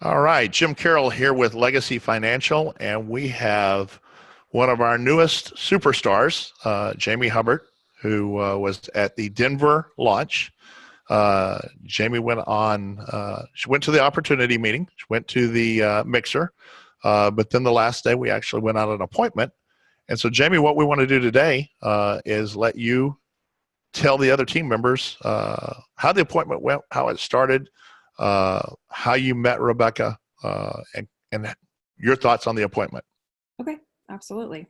All right, Jim Carroll here with Legacy Financial, and we have one of our newest superstars, Jayme Hubbert, who was at the Denver launch. Jayme went on, she went to the opportunity meeting, she went to the mixer, but then the last day we actually went on an appointment. And so, Jayme, what we want to do today is let you tell the other team members how the appointment went, how it started, how you met Rebecca, and your thoughts on the appointment. Okay, absolutely.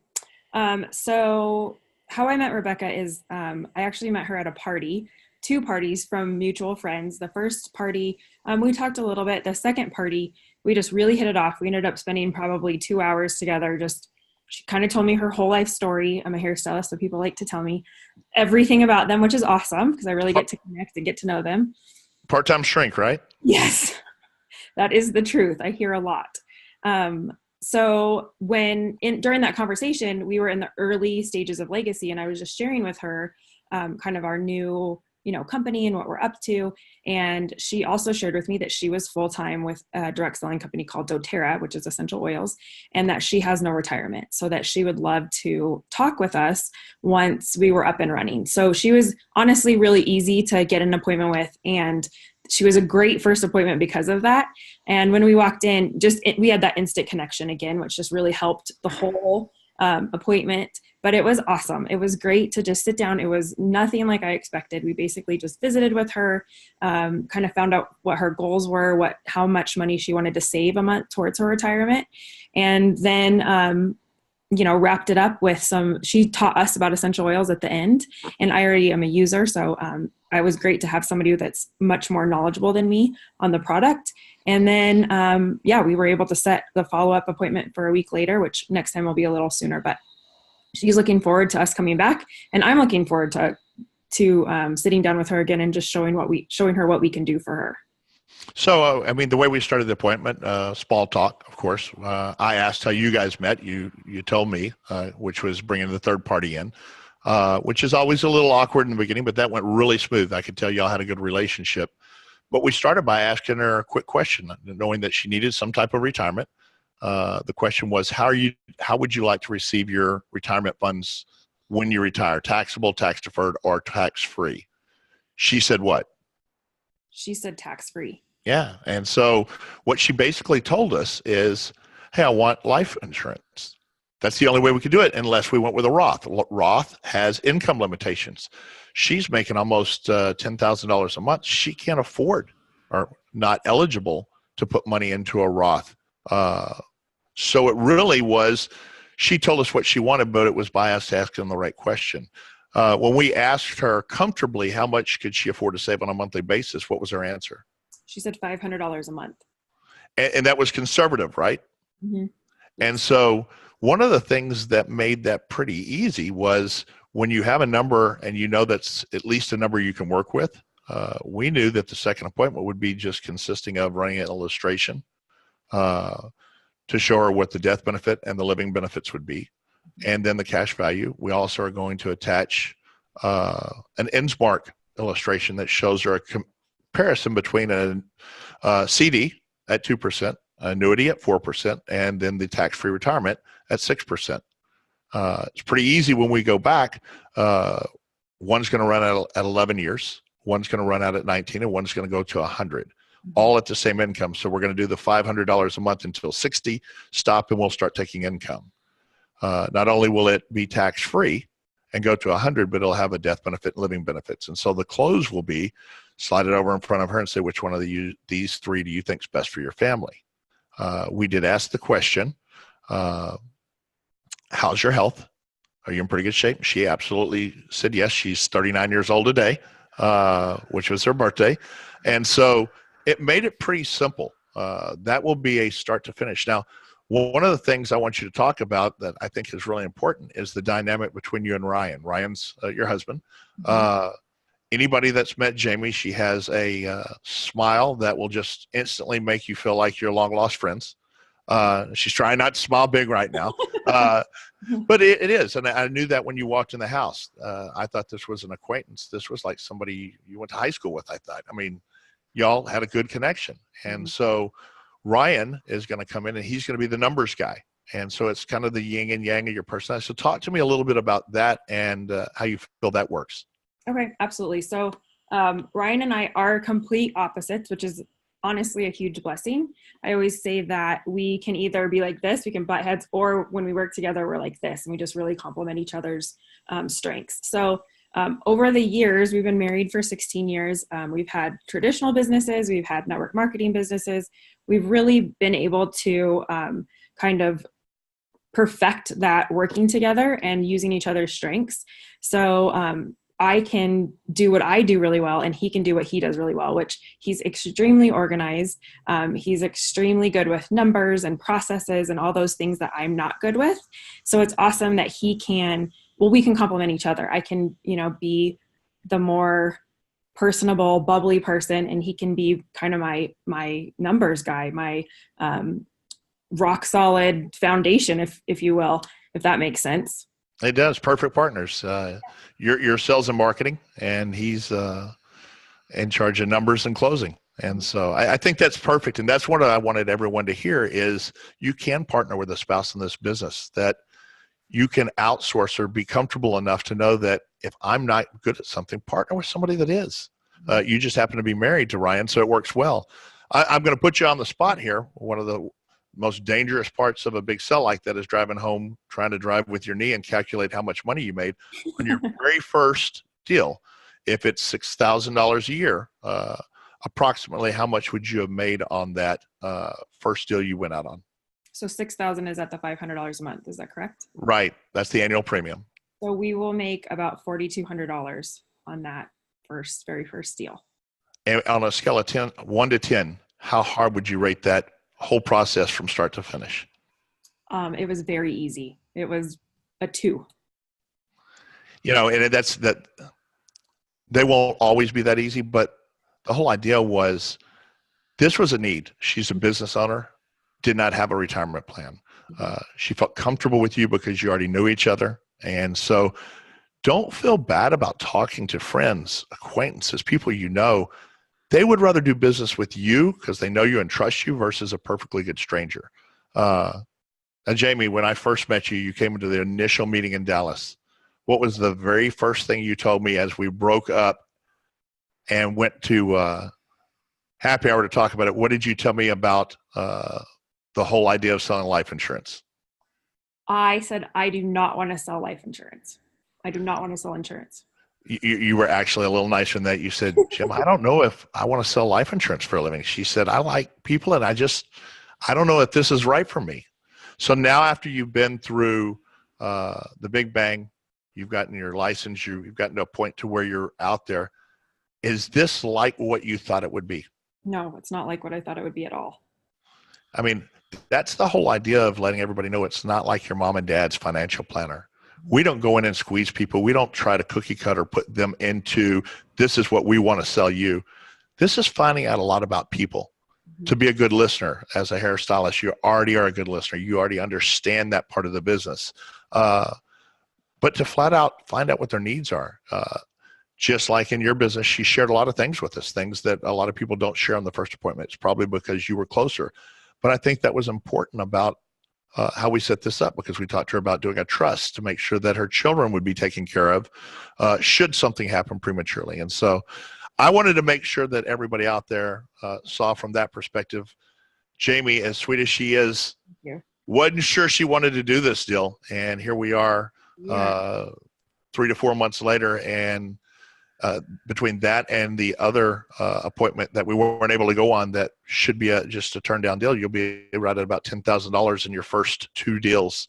So how I met Rebecca is I actually met her at a party, two parties from mutual friends. The first party, we talked a little bit. The second party, we just really hit it off. We ended up spending probably 2 hours together. She kind of told me her whole life story. I'm a hairstylist, so people like to tell me everything about them, which is awesome because I really get to connect and get to know them. Part-time shrink, right? Yes, that is the truth. I hear a lot. So during that conversation, we were in the early stages of Legacy, and I was just sharing with her kind of our new, company and what we're up to. And she also shared with me that she was full-time with a direct selling company called doTERRA, which is essential oils, and that she has no retirement, so that she would love to talk with us once we were up and running. So she was honestly really easy to get an appointment with, and she was a great first appointment because of that. And when we walked in, we had that instant connection again, which just really helped the whole appointment. But it was awesome. It was great to just sit down. It was nothing like I expected. We basically just visited with her, kind of found out what her goals were, how much money she wanted to save a month towards her retirement. And then, wrapped it up with she taught us about essential oils at the end. And I already am a user. So I was great to have somebody that's much more knowledgeable than me on the product. And then, we were able to set the follow-up appointment for a week later, which next time will be a little sooner, but she's looking forward to us coming back. And I'm looking forward to sitting down with her again and just showing her what we can do for her. So, the way we started the appointment, small talk, of course. I asked how you guys met. You told me, which was bringing the third party in, which is always a little awkward in the beginning, but that went really smooth. I could tell y'all had a good relationship. But we started by asking her a quick question, knowing that she needed some type of retirement. The question was, how would you like to receive your retirement funds when you retire? Taxable, tax deferred, or tax free? She said what? She said tax free. Yeah. And so what she basically told us is, hey, I want life insurance. That's the only way we could do it unless we went with a Roth. Roth has income limitations. She's making almost $10,000 a month. She can't afford or not eligible to put money into a Roth. So it really was, she told us what she wanted, but it was by us asking the right question. When we asked her comfortably how much could she afford to save on a monthly basis, what was her answer? She said $500 a month. And that was conservative, right? Mm-hmm. And so one of the things that made that pretty easy was when you have a number and you know that's at least a number you can work with, we knew that the second appointment would be just consisting of running an illustration to show her what the death benefit and the living benefits would be. And then the cash value. We also are going to attach an Innsmark illustration that shows her a comparison between a CD at 2%, annuity at 4%, and then the tax-free retirement at 6%. It's pretty easy when we go back. One's going to run out at 11 years, one's going to run out at 19, and one's going to go to 100, all at the same income. So we're going to do the $500 a month until 60, stop, and we'll start taking income. Not only will it be tax-free and go to 100, but it'll have a death benefit and living benefits. And so the close will be slide it over in front of her and say, which one of these three do you think is best for your family? We did ask the question, how's your health? Are you in pretty good shape? She absolutely said yes. She's 39 years old today, which was her birthday. And so it made it pretty simple. That will be a start to finish. Now, one of the things I want you to talk about that I think is really important is the dynamic between you and Ryan. Ryan's your husband. Mm-hmm. Anybody that's met Jayme, she has a smile that will just instantly make you feel like you're long lost friends. She's trying not to smile big right now, but it is. And I knew that when you walked in the house. I thought this was an acquaintance. This was like somebody you went to high school with, I thought. I mean, y'all had a good connection. And so Ryan is going to come in and he's going to be the numbers guy. And so it's kind of the yin and yang of your personality. So talk to me a little bit about that and how you feel that works. Okay, absolutely. So Ryan and I are complete opposites, which is honestly a huge blessing. I always say that we can either be like this, we can butt heads, or when we work together, we're like this, and we just really complement each other's strengths. So over the years, we've been married for 16 years. We've had traditional businesses, we've had network marketing businesses. We've really been able to kind of perfect that working together and using each other's strengths. So I can do what I do really well, and he can do what he does really well, which he's extremely organized. He's extremely good with numbers and processes and all those things that I'm not good with. So it's awesome that we can complement each other. I can, be the more personable, bubbly person, and he can be kind of my numbers guy, my rock solid foundation, if you will, if that makes sense. It does. Perfect partners. You're sales and marketing, and he's in charge of numbers and closing. And so I think that's perfect. And that's what I wanted everyone to hear is you can partner with a spouse in this business, that you can outsource or be comfortable enough to know that if I'm not good at something, partner with somebody that is. You just happen to be married to Ryan, so it works well. I'm going to put you on the spot here. One of the most dangerous parts of a big sell like that is driving home, trying to drive with your knee and calculate how much money you made on your very first deal. If it's $6,000 a year, approximately how much would you have made on that first deal you went out on? So 6,000 is at the $500 a month. Is that correct? Right. That's the annual premium. So we will make about $4,200 on that very first deal. And on a scale of 1 to 10, how hard would you rate that whole process from start to finish? It was very easy. It was a 2. And that's that. They won't always be that easy, but the whole idea was this was a need. She's a business owner, did not have a retirement plan. She felt comfortable with you because you already knew each other. And so don't feel bad about talking to friends, acquaintances, people you know. They would rather do business with you because they know you and trust you versus a perfectly good stranger. And Jayme, when I first met you, you came into the initial meeting in Dallas. What was the very first thing you told me as we broke up and went to happy hour to talk about it? What did you tell me about the whole idea of selling life insurance? I said, I do not want to sell life insurance. I do not want to sell insurance. You were actually a little nicer than that. You said, Jim, I don't know if I want to sell life insurance for a living. She said, I like people, and I don't know if this is right for me. So now after you've been through the big bang, you've gotten your license, you've gotten to a point to where you're out there. Is this like what you thought it would be? No, it's not like what I thought it would be at all. I mean, that's the whole idea of letting everybody know it's not like your mom and dad's financial planner. We don't go in and squeeze people. We don't try to cookie cutter put them into this is what we want to sell you. This is finding out a lot about people. Mm-hmm. To be a good listener as a hairstylist, you already are a good listener. You already understand that part of the business. But to flat out find out what their needs are. Just like in your business, she shared a lot of things with us, things that a lot of people don't share on the first appointment. It's probably because you were closer. But I think that was important about how we set this up, because we talked to her about doing a trust to make sure that her children would be taken care of should something happen prematurely. And so I wanted to make sure that everybody out there saw from that perspective. Jayme, as sweet as she is, wasn't sure she wanted to do this deal. And here we are 3 to 4 months later. And between that and the other appointment that we weren't able to go on that should be just a turn down deal, you'll be right at about $10,000 in your first 2 deals,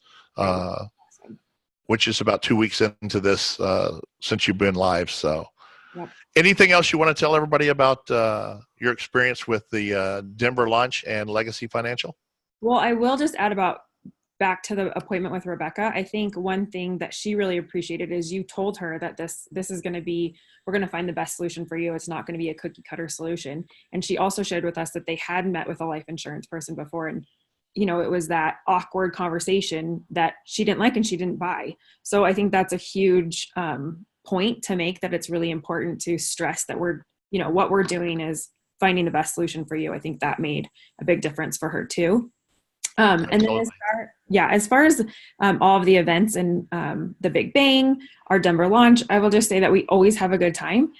which is about 2 weeks into this since you've been live. So anything else you want to tell everybody about your experience with the Denver launch and Legacy Financial? Well, I will just add about back to the appointment with Rebecca. I think one thing that she really appreciated is you told her that this is going to be, we're going to find the best solution for you. It's not going to be a cookie cutter solution. And she also shared with us that they had met with a life insurance person before. And, it was that awkward conversation that she didn't like and she didn't buy. So I think that's a huge point to make, that it's really important to stress that we're, what we're doing is finding the best solution for you. I think that made a big difference for her too. And then as far as all of the events and the Big Bang, our Denver launch, I will just say that we always have a good time.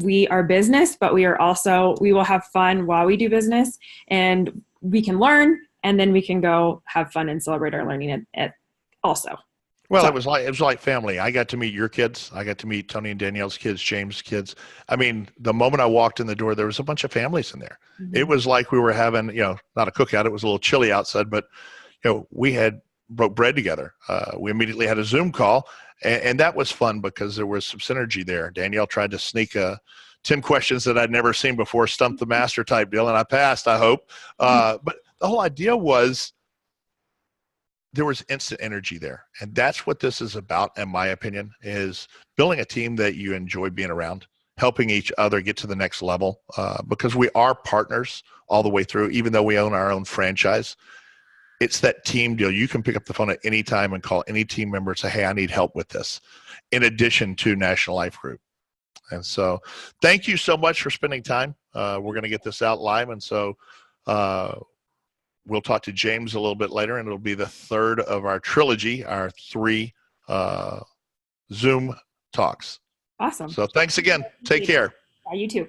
We are business, but we will have fun while we do business, and we can learn, and then we can go have fun and celebrate our learning at also. Well, it was like family. I got to meet your kids. I got to meet Tony and Danielle's kids, James' kids. I mean, the moment I walked in the door, there was a bunch of families in there. Mm-hmm. It was like we were having, not a cookout. It was a little chilly outside, but we had broke bread together. We immediately had a Zoom call, and that was fun because there was some synergy there. Danielle tried to sneak 10 questions that I'd never seen before, stump the master type deal, and I passed, I hope. But the whole idea was, there was instant energy there. And that's what this is about, in my opinion, is building a team that you enjoy being around, helping each other get to the next level, because we are partners all the way through, even though we own our own franchise. It's that team deal. You can pick up the phone at any time and call any team member and say, hey, I need help with this, in addition to National Life Group. And so thank you so much for spending time. We're going to get this out live. And so we'll talk to James a little bit later, and it'll be the third of our trilogy, our 3 Zoom talks. Awesome. So thanks again. Take care. Bye, you too.